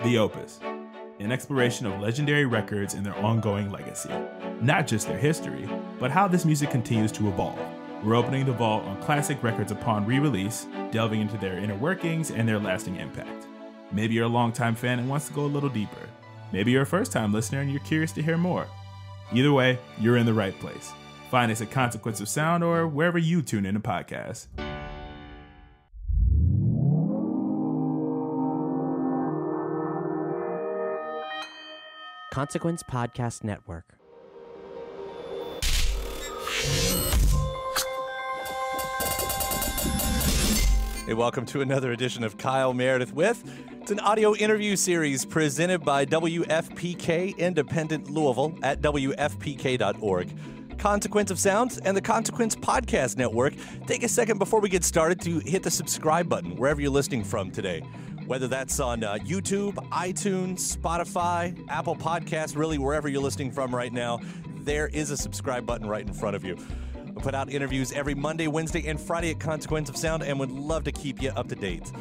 The Opus, an exploration of legendary records and their ongoing legacy. Not just their history, but how this music continues to evolve. We're opening the vault on classic records upon re-release, delving into their inner workings and their lasting impact. Maybe you're a longtime fan and wants to go a little deeper. Maybe you're a first-time listener and you're curious to hear more. Either way, you're in the right place. Find us at Consequence of Sound or wherever you tune in to podcasts. Consequence Podcast Network. Hey, welcome to another edition of Kyle Meredith With. It's an audio interview series presented by WFPK Independent Louisville at WFPK.org. Consequence of Sound and the Consequence Podcast Network. Take a second before we get started to hit the subscribe button wherever you're listening from today. Whether that's on YouTube, iTunes, Spotify, Apple Podcasts, really wherever you're listening from right now, there is a subscribe button right in front of you. We put out interviews every Monday, Wednesday, and Friday at Consequence of Sound and would love to keep you up to date.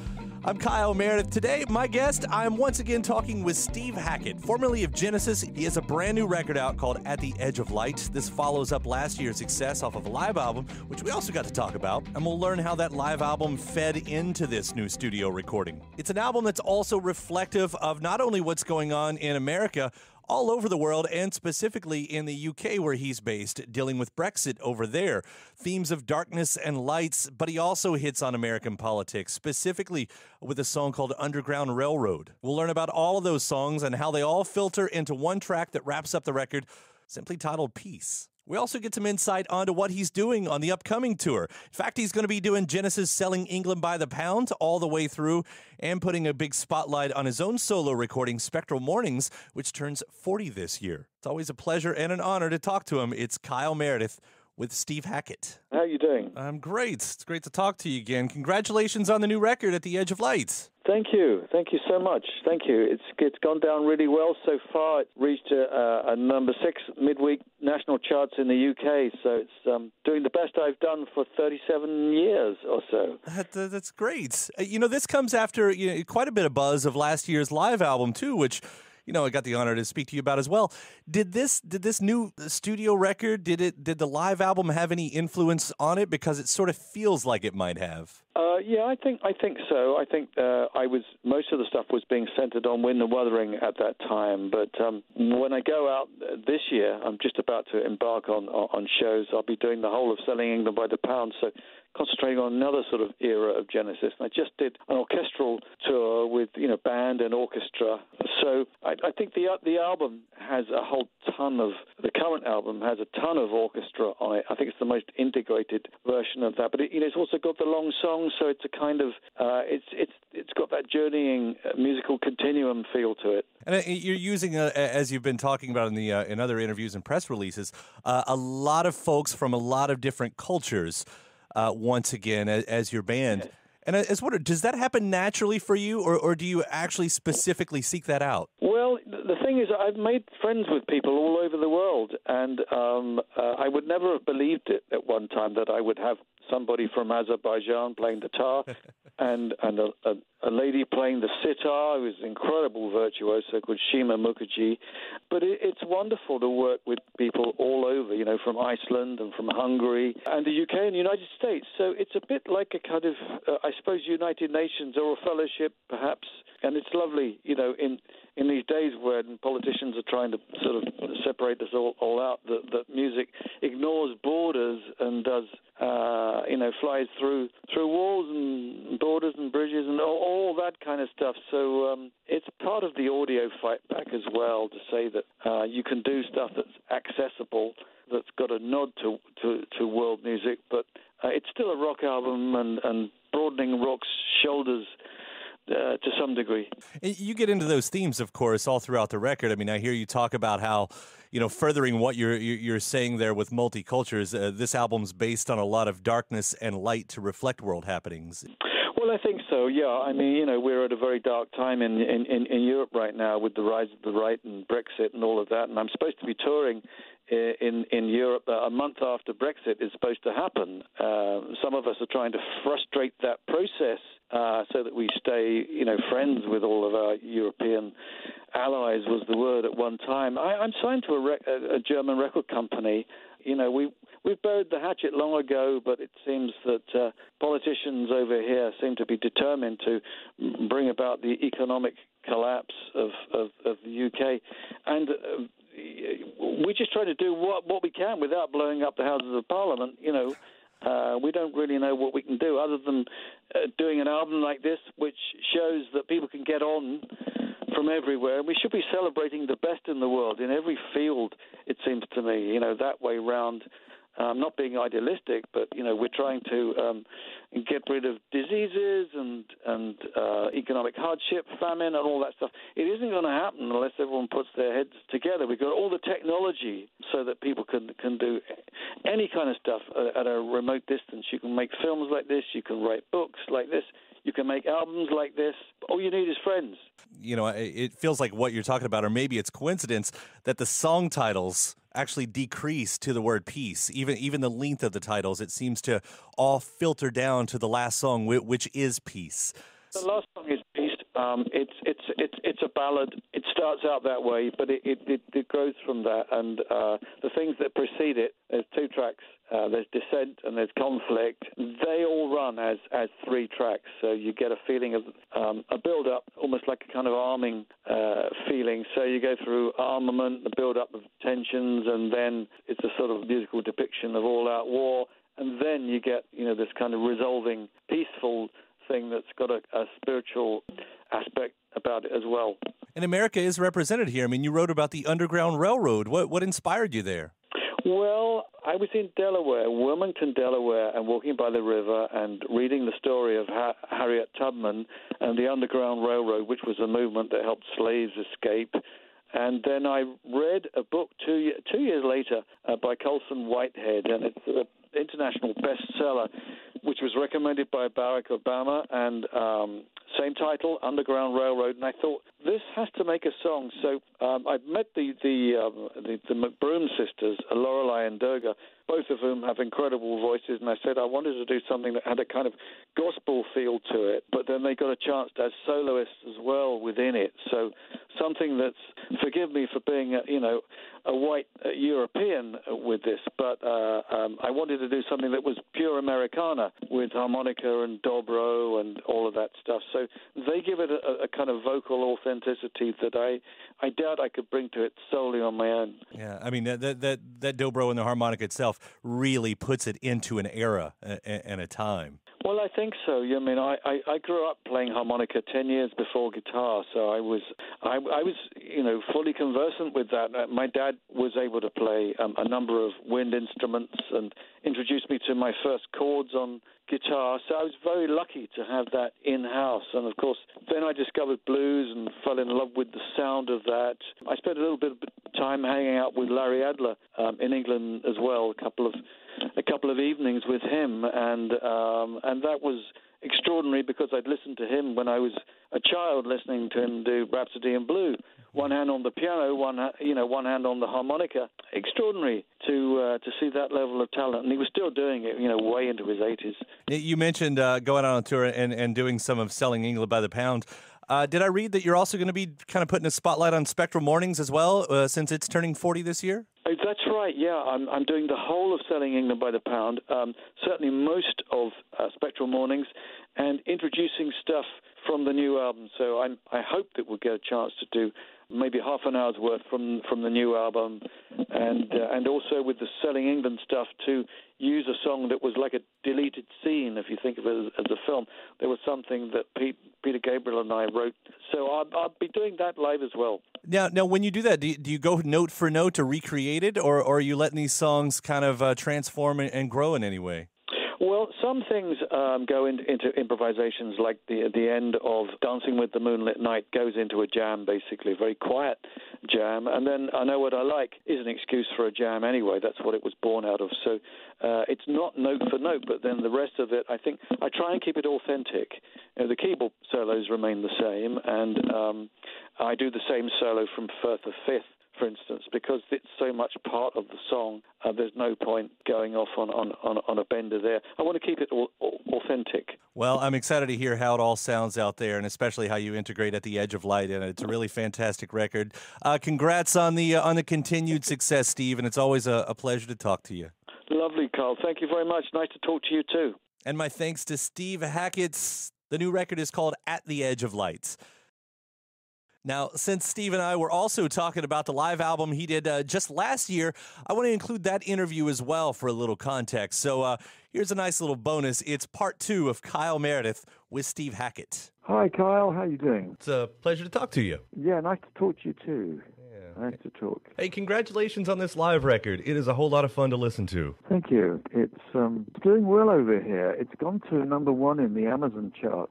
I'm Kyle Meredith. Today, my guest, I'm once again talking with Steve Hackett, formerly of Genesis. He has a brand new record out called At the Edge of Light. This follows up last year's success off of a live album, which we also got to talk about, and we'll learn how that live album fed into this new studio recording. It's an album that's also reflective of not only what's going on in America, all over the world, and specifically in the UK where he's based, dealing with Brexit over there. Themes of darkness and lights, but he also hits on American politics, specifically with a song called Underground Railroad. We'll learn about all of those songs and how they all filter into one track that wraps up the record, simply titled Peace. We also get some insight onto what he's doing on the upcoming tour. In fact, he's going to be doing Genesis Selling England by the Pound all the way through and putting a big spotlight on his own solo recording, Spectral Mornings, which turns 40 this year. It's always a pleasure and an honor to talk to him. It's Kyle Meredith with Steve Hackett. How are you doing? I'm great. It's great to talk to you again. Congratulations on the new record, At the Edge of Light. Thank you. Thank you so much. Thank you. It's gone down really well so far. It reached a number 6 midweek national charts in the UK, so it's doing the best I've done for 37 years or so. That's great. This comes after quite a bit of buzz of last year's live album, too, which I got the honor to speak to you about as well. Did this new studio record, did the live album have any influence on it? Because it sort of feels like it might have. Yeah, I think so. I think most of the stuff was being centered on Wind and Wuthering at that time. But when I go out this year, I'm just about to embark on shows. I'll be doing the whole of Selling England by the Pound, so concentrating on another sort of era of Genesis. And I just did an orchestral tour with band and orchestra. So I think the album has a whole ton of the current album has a ton of orchestra on it. I think it's the most integrated version of that. But it's also got the long songs, so it's a kind of it's got that journeying musical continuum feel to it. And you're using, as you've been talking about in other interviews and press releases, a lot of folks from a lot of different cultures. Once again, as your band. Yeah. And I was wondering, does that happen naturally for you, or do you actually specifically seek that out? Well, the thing is, I've made friends with people all over the world, and I would never have believed it at one time that I would have somebody from Azerbaijan playing the tar and a lady playing the sitar who's an incredible virtuoso called Shima Mukherjee. But it's wonderful to work with people all over, from Iceland and from Hungary and the UK and the United States. So it's a bit like a kind of, I suppose, United Nations or a fellowship, perhaps. And it's lovely, in these days when politicians are trying to sort of separate us all out, that music ignores borders and does, flies through walls and borders and bridges and all that kind of stuff. So it's part of the audio fight back as well to say that you can do stuff that's accessible, that's got a nod to world music, but it's still a rock album and broadening rock's shoulders to some degree. You get into those themes, of course, all throughout the record. I mean, I hear you talk about how, furthering what you're saying there with multicultures, this album's based on a lot of darkness and light to reflect world happenings. Well, I think so, yeah. I mean, we're at a very dark time in Europe right now with the rise of the right and Brexit and all of that, and I'm supposed to be touring in Europe a month after Brexit is supposed to happen. Some of us are trying to frustrate that process so that we stay, friends with all of our European allies was the word at one time. I'm signed to a German record company. We've buried the hatchet long ago, but it seems that politicians over here seem to be determined to bring about the economic collapse of the UK. And we just try to do what we can without blowing up the Houses of Parliament. We don't really know what we can do other than doing an album like this, which shows that people can get on from everywhere. And we should be celebrating the best in the world in every field, it seems to me, that way round. Not being idealistic, but, we're trying to get rid of diseases and economic hardship, famine, and all that stuff. It isn't going to happen unless everyone puts their heads together. We've got all the technology so that people can do any kind of stuff at a remote distance. You can make films like this. You can write books like this. You can make albums like this. All you need is friends. It feels like what you're talking about, or maybe it's coincidence, that the song titles actually decrease to the word peace. Even the length of the titles, it seems to all filter down to the last song, which is Peace. The last song is Peace. It's a ballad. It starts out that way, but it grows from that. And the things that precede it, there's two tracks. There's Descent and there's Conflict. They all run as three tracks, so you get a feeling of a build-up, almost like a kind of arming feeling. So you go through armament, the build-up of tensions, and then it's a sort of musical depiction of all-out war. And then you get, this kind of resolving, peaceful thing that's got a spiritual aspect about it as well. And America is represented here. I mean, you wrote about the Underground Railroad. What inspired you there? Well, I was in Delaware, Wilmington, Delaware, and walking by the river and reading the story of Harriet Tubman and the Underground Railroad, which was a movement that helped slaves escape. And then I read a book 2 years later by Colson Whitehead, and it's an international bestseller, which was recommended by Barack Obama, and same title, Underground Railroad. And I thought, this has to make a song. So I met the McBroom sisters, Lorelei and Durga, both of whom have incredible voices, and I said I wanted to do something that had a kind of gospel feel to it, but then they got a chance as soloists as well within it. So something that's, forgive me for being, a white European with this, but I wanted to do something that was pure Americana with harmonica and dobro and all of that stuff. So they give it a kind of vocal authenticity that I doubt I could bring to it solely on my own. Yeah, I mean, that dobro and the harmonica itself really puts it into an era and a time. Well, I think so. I mean, I grew up playing harmonica 10 years before guitar, so I was fully conversant with that. My dad was able to play a number of wind instruments and introduced me to my first chords on guitar, so I was very lucky to have that in-house. And of course, then I discovered blues and fell in love with the sound of that. I spent a little bit of time hanging out with Larry Adler in England as well, a couple of evenings with him, and that was extraordinary because I'd listened to him when I was a child, listening to him do Rhapsody in Blue. One hand on the piano, one hand on the harmonica. Extraordinary to see that level of talent, and he was still doing it, way into his 80s. You mentioned going on tour and doing some of Selling England by the Pound. Did I read that you're also going to be kind of putting a spotlight on Spectral Mornings as well, since it's turning 40 this year? That's right, yeah. I'm doing the whole of Selling England by the Pound, certainly most of Spectral Mornings, and introducing stuff from the new album. So I hope that we'll get a chance to do maybe half an hour's worth from the new album, and also with the Selling England stuff to use a song that was like a deleted scene. If you think of it as a film, there was something that Peter Gabriel and I wrote. So I'll be doing that live as well. Now, when you do that, do you go note for note to recreate it, or are you letting these songs kind of transform and grow in any way? Well, some things go into improvisations, like the end of Dancing with the Moonlit Night goes into a jam, basically, a very quiet jam. And then I Know What I Like is an excuse for a jam anyway. That's what it was born out of. So it's not note for note, but then the rest of it, I think, I try and keep it authentic. The keyboard solos remain the same, and I do the same solo from Firth of Fifth for instance, because it's so much part of the song. There's no point going off on a bender there. I want to keep it authentic. Well, I'm excited to hear how it all sounds out there, and especially how you integrate At the Edge of Light in it. It's a really fantastic record. Congrats on the continued success, Steve, and it's always a pleasure to talk to you. Lovely, Carl. Thank you very much. Nice to talk to you too. And my thanks to Steve Hackett. The new record is called At the Edge of Light. Now, since Steve and I were also talking about the live album he did just last year, I want to include that interview as well for a little context. So here's a nice little bonus. It's part 2 of Kyle Meredith with Steve Hackett. Hi, Kyle. How you doing? It's a pleasure to talk to you. Yeah, nice to talk to you too. Nice to talk. Hey, congratulations on this live record. It is a whole lot of fun to listen to. Thank you. It's doing well over here. It's gone to number 1 in the Amazon chart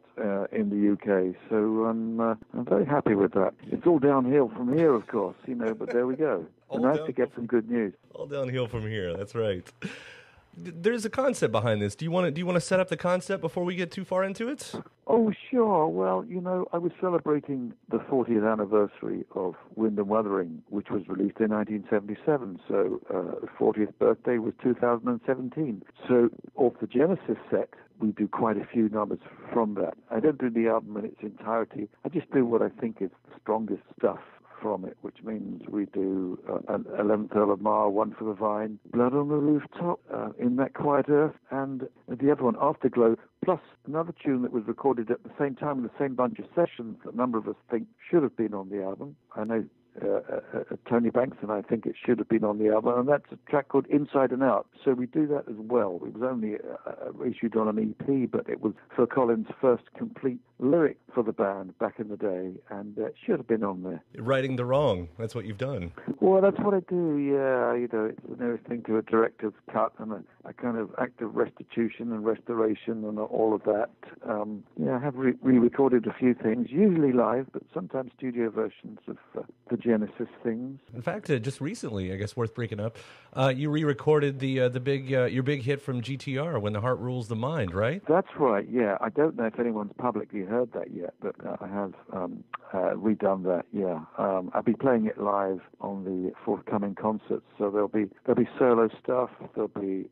in the UK, so I'm very happy with that. It's all downhill from here, of course, but there we go. Nice to get some good news. All downhill from here. That's right. There's a concept behind this. Do you want to set up the concept before we get too far into it? Oh, sure. Well, I was celebrating the 40th anniversary of Wind and Wuthering, which was released in 1977. So the 40th birthday was 2017. So off the Genesis set, we do quite a few numbers from that. I don't do the album in its entirety. I just do what I think is the strongest stuff from it, which means we do 11th Earl of Mar, One for the Vine, Blood on the Rooftop, In That Quiet Earth, and the other one, Afterglow, plus another tune that was recorded at the same time in the same bunch of sessions that a number of us think should have been on the album. I know Tony Banks and I think it should have been on the album, and that's a track called Inside and Out. So we do that as well. It was only issued on an EP, but it was Phil Collins' first complete lyric for the band back in the day, and it should have been on there. Righting the wrong. That's what you've done. Well, that's what I do, yeah. It's the nearest thing to a director's cut and a kind of act of restitution and restoration and all of that. I have re-recorded a few things, usually live, but sometimes studio versions of the Genesis things. In fact, just recently, I guess worth breaking up, you re-recorded your big hit from GTR, When the Heart Rules the Mind, right? That's right, yeah. I don't know if anyone's publicly heard that yet, but I have redone that, yeah. I'll be playing it live on the forthcoming concerts, so there'll be solo stuff, there'll be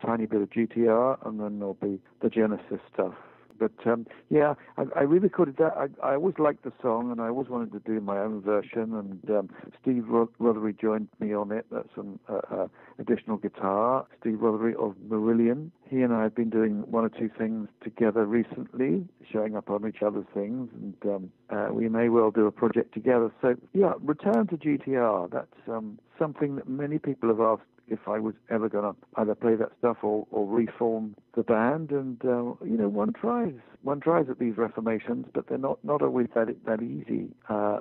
tiny bit of GTR, and then there'll be the Genesis stuff. But, I re-recorded that. I always liked the song, and I always wanted to do my own version, and Steve Rothery joined me on it. That's some additional guitar. Steve Rothery of Marillion. He and I have been doing one or two things together recently, showing up on each other's things, and we may well do a project together. So, yeah, return to GTR. That's something that many people have asked if I was ever going to either play that stuff or reform the band. And, one tries at these reformations, but they're not always that easy.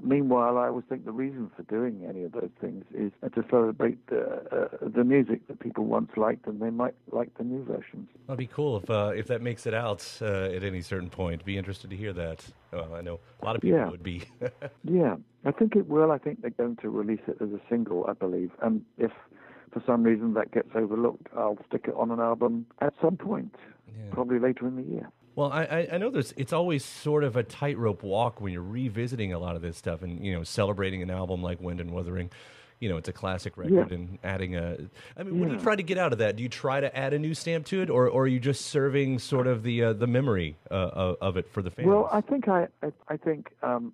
Meanwhile, I always think the reason for doing any of those things is to celebrate the music that people once liked, and they might like the new versions. That'd be cool if that makes it out at any certain point. Be interested to hear that. Well, I know a lot of people would be. Yeah, I think it will. I think they're going to release it as a single, I believe. And if for some reason that gets overlooked, I'll stick it on an album at some point, probably later in the year. Well, I know it's always sort of a tightrope walk when you're revisiting a lot of this stuff and, celebrating an album like Wind and Wuthering. It's a classic record and adding what do you try to get out of that? Do you try to add a new stamp to it, or are you just serving sort of the memory of it for the fans? Well, I think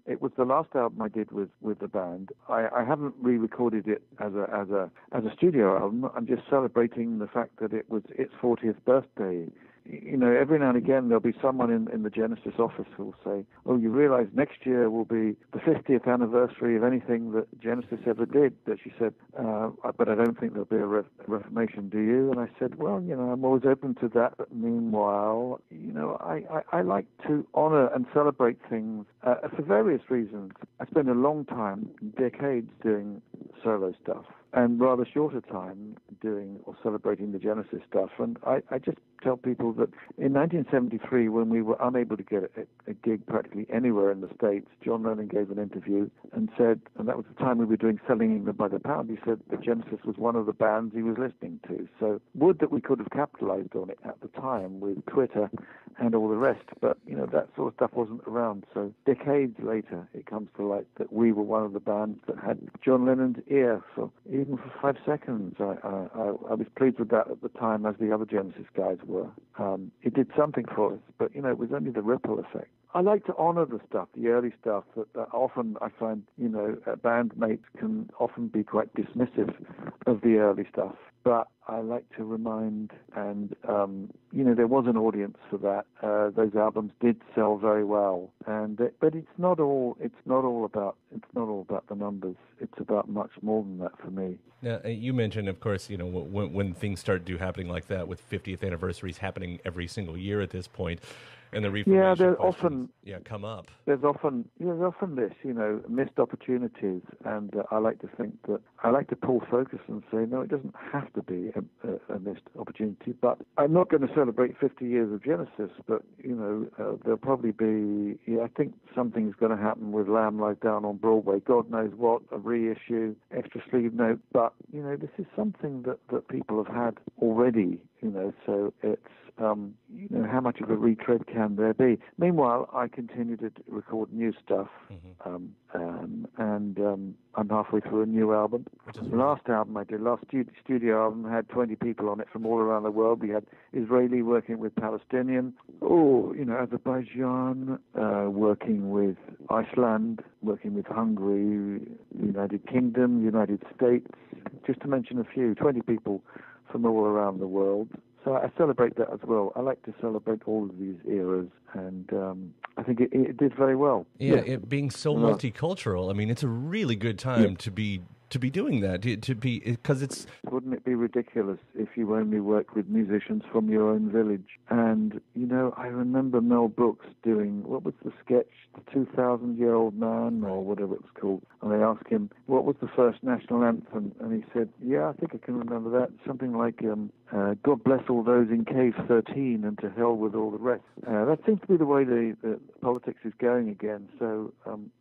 it was the last album I did with the band. I haven't re-recorded it as a studio album. I'm just celebrating the fact that it was its 40th birthday. Every now and again there'll be someone in the Genesis office who'll say, "Oh, you realize next year will be the 50th anniversary of anything that Genesis ever did." That she said, "But I don't think there'll be a reformation, do you?" And I said, "Well, I'm always open to that. But meanwhile, I like to honor and celebrate things for various reasons. I spent a long time, decades, doing solo stuff, and rather shorter time doing or celebrating the Genesis stuff. And I just tell people that in 1973, when we were unable to get a gig practically anywhere in the States, John Lennon gave an interview and said, and that was the time we were doing Selling England by the Pound, he said that Genesis was one of the bands he was listening to. So would that we could have capitalized on it at the time with Twitter and all the rest, but, you know, that sort of stuff wasn't around. So decades later, it comes to light that we were one of the bands that had John Lennon's ear for even for 5 seconds. I was pleased with that at the time, as the other Genesis guys were. It did something for us, but, you know, it was only the ripple effect. I like to honor the stuff, the early stuff, that often I find, you know, bandmates can often be quite dismissive of the early stuff. But I like to remind, and, you know, there was an audience for that. Those albums did sell very well, but it's not all about the numbers. It's about much more than that for me. Now, you mentioned, of course, you know, when things start happening like that, with 50th anniversaries happening every single year at this point, and the reformation questions come up. There's often this, you know, missed opportunities, and I like to think that I like to pull focus and say, no, it doesn't have to be a missed opportunity. But I'm not going to celebrate 50 years of Genesis, but, you know, there'll probably be, I think something's going to happen with Lamb Lies Down on Broadway. God knows what, a reissue, extra sleeve note. But, you know, this is something that people have had already, you know, so it's, you know, how much of a retread can there be? Meanwhile, I continue to record new stuff, and I'm halfway through a new album. The last album I did, last studio album, had 20 people on it from all around the world. We had Israeli working with Palestinian, Azerbaijan, working with Iceland, working with Hungary, United Kingdom, United States, just to mention a few, 20 people from all around the world. So I celebrate that as well. I like to celebrate all of these eras, and I think it did very well. Yeah, it being so multicultural, I mean, it's a really good time to be doing that, because it's... Wouldn't it be ridiculous if you only worked with musicians from your own village? And, you know, I remember Mel Brooks doing, what was the sketch, The 2,000-Year-Old Man, or whatever it was called, and they asked him, what was the first national anthem? And he said, I think I can remember that, something like, God bless all those in Cave 13 and to hell with all the rest. That seems to be the way the politics is going again. So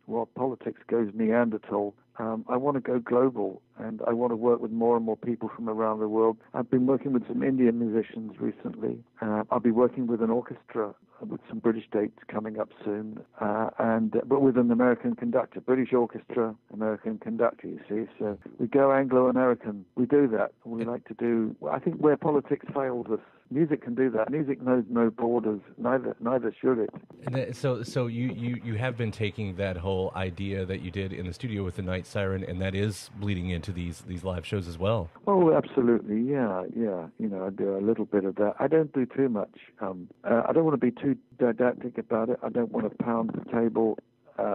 while politics goes Neanderthal, I want to go global, and I want to work with more and more people from around the world. I've been working with some Indian musicians recently. I'll be working with an orchestra with some British dates coming up soon, but with an American conductor, British orchestra, American conductor, you see. So we go Anglo-American. We do that. We like to do, I think, where politics fails us, music can do that. Music knows no borders. Neither should it. And so you have been taking that whole idea that you did in the studio with the Night Siren, and that is bleeding into these live shows as well. Oh, absolutely, yeah. You know, I do a little bit of that. I don't do too much. I don't want to be too didactic about it. I don't want to pound the table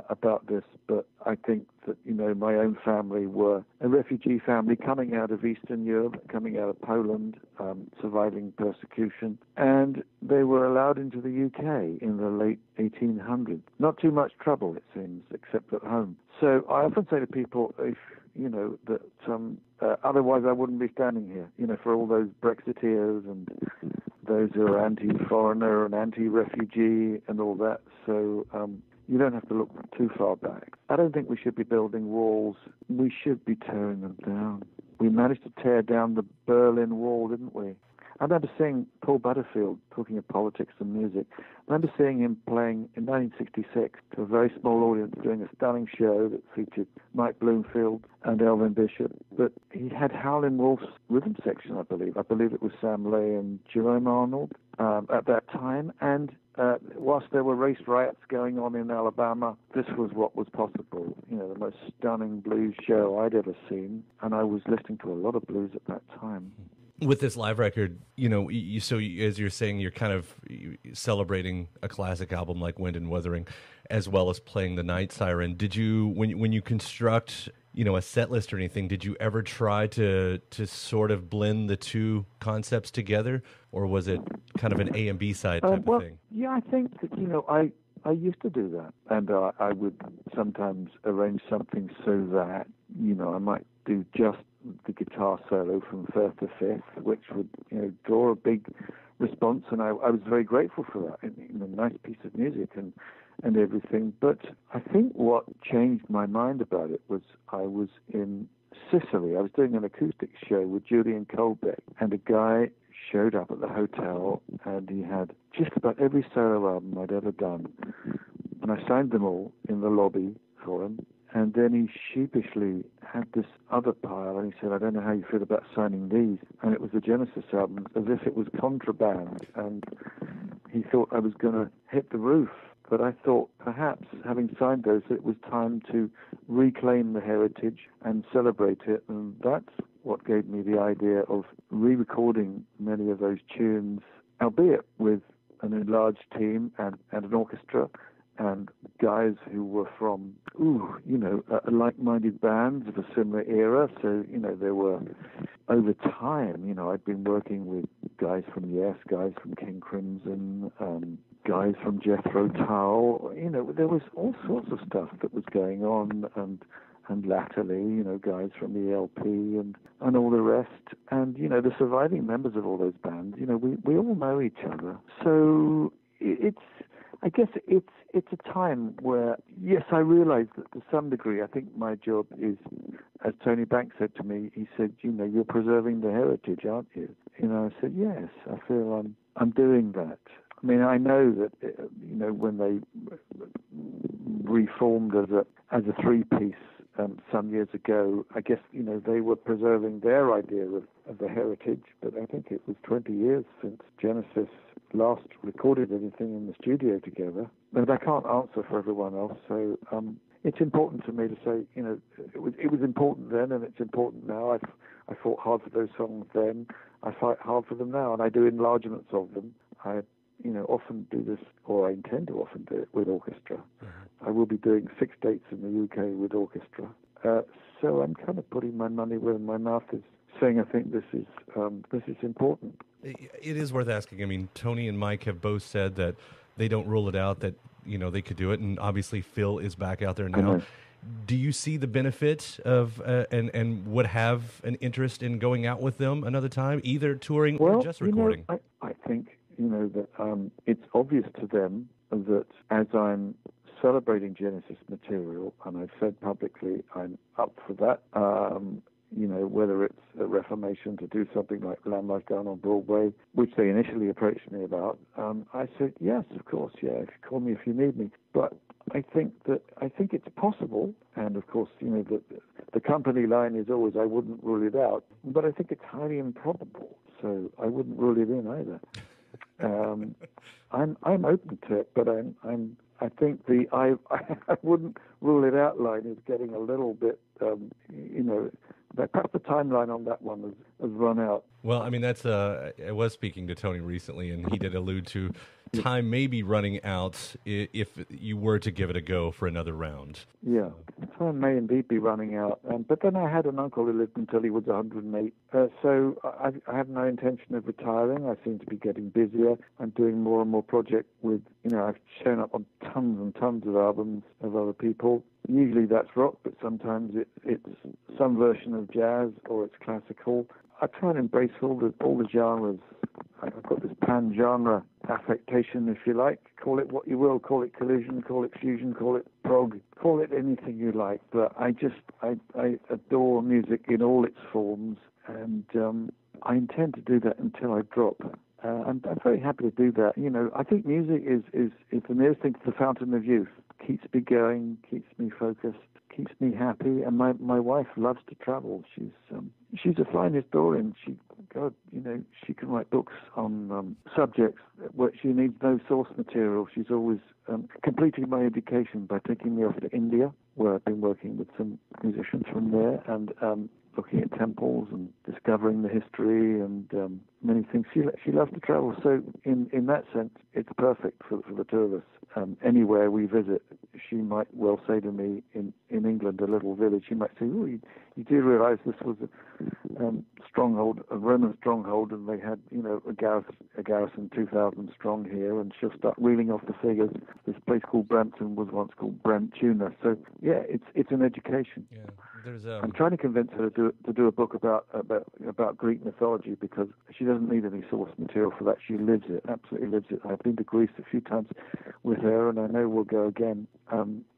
about this, but I think that, you know, my own family were a refugee family coming out of Eastern Europe, coming out of Poland, surviving persecution, and they were allowed into the UK in the late 1800s. Not too much trouble, it seems, except at home. So I often say to people, if you know, that otherwise I wouldn't be standing here, you know, for all those Brexiteers and those who are anti-foreigner and anti-refugee and all that. So you don't have to look too far back. I don't think we should be building walls. We should be tearing them down. We managed to tear down the Berlin Wall, didn't we? I remember seeing Paul Butterfield, talking of politics and music. I remember seeing him playing in 1966 to a very small audience, doing a stunning show that featured Mike Bloomfield and Elvin Bishop. But he had Howlin' Wolf's rhythm section, I believe. I believe it was Sam Lay and Jerome Arnold at that time. And whilst there were race riots going on in Alabama, this was what was possible. You know, the most stunning blues show I'd ever seen. And I was listening to a lot of blues at that time. With this live record, you know, as you're saying, you're kind of celebrating a classic album like Wind and Wuthering, as well as playing the Night Siren. Did you, when you construct, you know, a set list or anything, did you ever try to sort of blend the two concepts together, or was it kind of an A and B side type of thing? Yeah, I think that, you know, I used to do that, and I would sometimes arrange something so that, you know, I might do just the guitar solo from first to fifth, which would, you know, draw a big response, and I was very grateful for that. Nice piece of music and everything. But I think what changed my mind about it was I was in Sicily. I was doing an acoustic show with Julian Colbeck, and a guy showed up at the hotel, and he had just about every solo album I'd ever done. And I signed them all in the lobby for him. And then he sheepishly had this other pile, and he said, I don't know how you feel about signing these. And it was the Genesis album, as if it was contraband. And he thought I was going to hit the roof. But I thought perhaps, having signed those, it was time to reclaim the heritage and celebrate it. And that's what gave me the idea of re-recording many of those tunes, albeit with an enlarged team and an orchestra, and guys who were from, like-minded bands of a similar era. So, there were, over time, I'd been working with guys from Yes, guys from King Crimson, guys from Jethro Tull. There was all sorts of stuff that was going on, and latterly, guys from the LP and all the rest. And, the surviving members of all those bands, we all know each other. So I guess it's a time where, yes, I realize that to some degree, I think my job is, as Tony Banks said to me, he said, you're preserving the heritage, aren't you? I said, yes, I feel I'm doing that. I mean, I know that, when they reformed as a three-piece some years ago, I guess, they were preserving their idea of the heritage, but I think it was 20 years since Genesis last recorded anything in the studio together. But I can't answer for everyone else, so it's important to me to say, it was important then, and it's important now. I fought hard for those songs then. I fight hard for them now, and I do enlargements of them. I often do this, or I intend to often do it with orchestra. Mm-hmm. I will be doing 6 dates in the UK with orchestra. So I'm kind of putting my money where my mouth is, saying I think this is important. It is worth asking. I mean, Tony and Mike have both said that they don't rule it out, that they could do it, and obviously Phil is back out there now. Mm-hmm. Do you see the benefit of and would have an interest in going out with them another time, either touring or just recording? I think that it's obvious to them that as I'm celebrating Genesis material, and I've said publicly I'm up for that, whether it's a Reformation to do something like Lamb Lies Down on Broadway, which they initially approached me about, I said, yes, of course, yeah, call me if you need me. But I think it's possible, and of course, the company line is always, I wouldn't rule it out, but I think it's highly improbable, so I wouldn't rule it in either. I'm open to it, but I think I wouldn't rule it out line is getting a little bit, perhaps the timeline on that one has run out. Well, I mean, I was speaking to Tony recently, and he did allude to time may be running out if you were to give it a go for another round. Yeah, time may indeed be running out. But then I had an uncle who lived until he was 108. So I have no intention of retiring. I seem to be getting busier. I'm doing more and more projects with, I've shown up on tons and tons of albums of other people. Usually that's rock, but sometimes it's some version of jazz or it's classical. I try and embrace all the genres. I've got this pan-genre affectation, if you like. Call it what you will. Call it collision, call it fusion, call it prog, call it anything you like. But I adore music in all its forms, and I intend to do that until I drop. I'm very happy to do that. I think music is the nearest thing to the fountain of youth. Keeps me going, keeps me focused, keeps me happy. And my wife loves to travel. She's a fine historian. She can write books on subjects where she needs no source material. She's always completing my education by taking me off to India, where I've been working with some musicians from there, and looking at temples and discovering the history and many things. She loves to travel, so in that sense, it's perfect for the two of us. anywhere we visit, she might well say to me in England, a little village, she might say, "Oh, you do realize this was a stronghold, a Roman stronghold, and they had, a garrison 2,000 strong here," and she'll start reeling off the figures. This place called Brampton was once called Brantuna. So yeah, it's an education. Yeah, I'm trying to convince her to do a book about Greek mythology, because she doesn't need any source material for that. She lives it, absolutely lives it. I've been to Greece a few times with her, and I know we'll go again.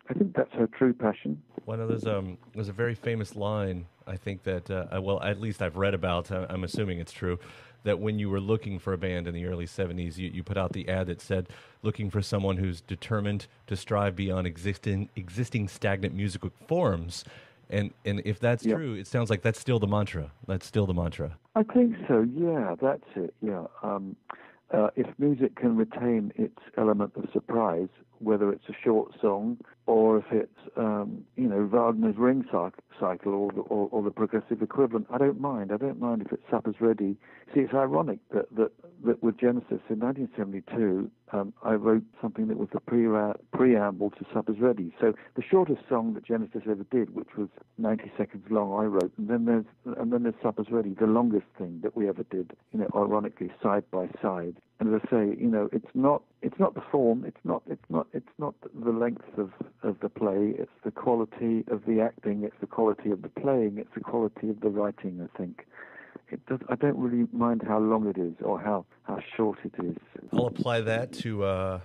I think that's her true passion. Well, there's a very famous line, I think that, at least I've read about, I'm assuming it's true, that when you were looking for a band in the early 70s, you put out the ad that said, looking for someone who's determined to strive beyond existing stagnant musical forms. And if that's true, it sounds like that's still the mantra. That's still the mantra. I think so, yeah, that's it, yeah. If music can retain its element of surprise, whether it's a short song or if it's, Wagner's Ring Cycle or the progressive equivalent, I don't mind. I don't mind if it's Supper's Ready. See, it's ironic that with Genesis in 1972, I wrote something that was the preamble to Supper's Ready. So the shortest song that Genesis ever did, which was 90 seconds long, I wrote, and then there's Supper's Ready, the longest thing that we ever did. Ironically, side by side. And as I say, it's not the form, it's not the length of the play. It's the quality of the acting. It's the quality of the playing. It's the quality of the writing. I think. I don't really mind how long it is or how short it is. I'll apply that to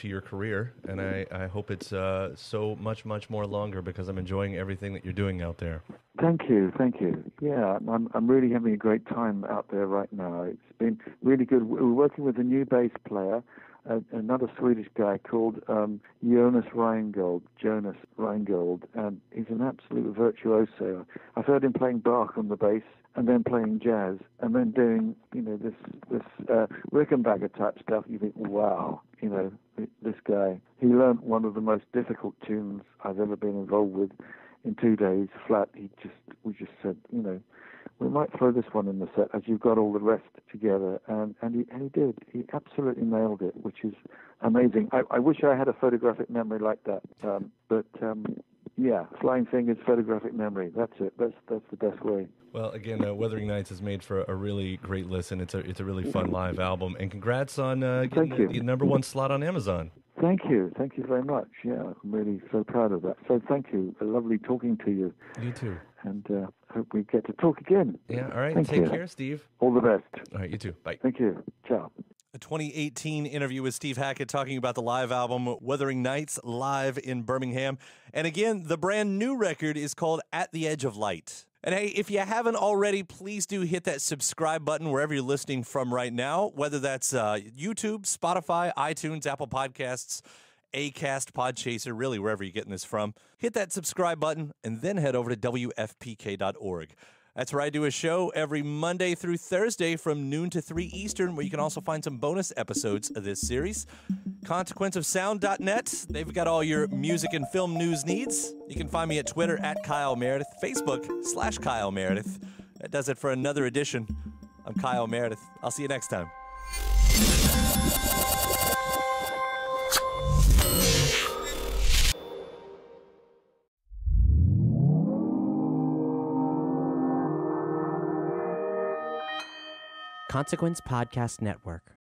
your career, and I hope it's so much more longer, because I'm enjoying everything that you're doing out there. Thank you. Yeah, I'm really having a great time out there right now. It's been really good. We're working with a new bass player, another Swedish guy called Jonas Reingold, and he's an absolute virtuoso. I've heard him playing Bach on the bass, and then playing jazz, and then doing, this Rickenbacker type stuff. You think, wow, this guy. He learned one of the most difficult tunes I've ever been involved with in 2 days flat. We just said, we might throw this one in the set as you've got all the rest together, and he did. He absolutely nailed it, which is amazing. I wish I had a photographic memory like that, but yeah, flying fingers, photographic memory. That's it. That's the best way. Well, again, Wuthering Nights is made for a really great listen. It's a really fun live album, and congrats on getting the #1 slot on Amazon. Thank you very much. Yeah, I'm really so proud of that. So thank you. Lovely talking to you. You too. And hope we get to talk again. Yeah. All right. Take care, Steve. All the best. All right. You too. Bye. Thank you. Ciao. A 2018 interview with Steve Hackett talking about the live album Wuthering Nights, live in Birmingham. And again, the brand new record is called At the Edge of Light. And hey, if you haven't already, please do hit that subscribe button wherever you're listening from right now, whether that's YouTube, Spotify, iTunes, Apple Podcasts, Acast, Podchaser, really wherever you're getting this from. Hit that subscribe button and then head over to WFPK.org. That's where I do a show every Monday through Thursday from noon to 3 Eastern, where you can also find some bonus episodes of this series. ConsequenceOfSound.net, they've got all your music and film news needs. You can find me at Twitter at Kyle Meredith, Facebook/Kyle Meredith. That does it for another edition. I'm Kyle Meredith. I'll see you next time. Consequence Podcast Network.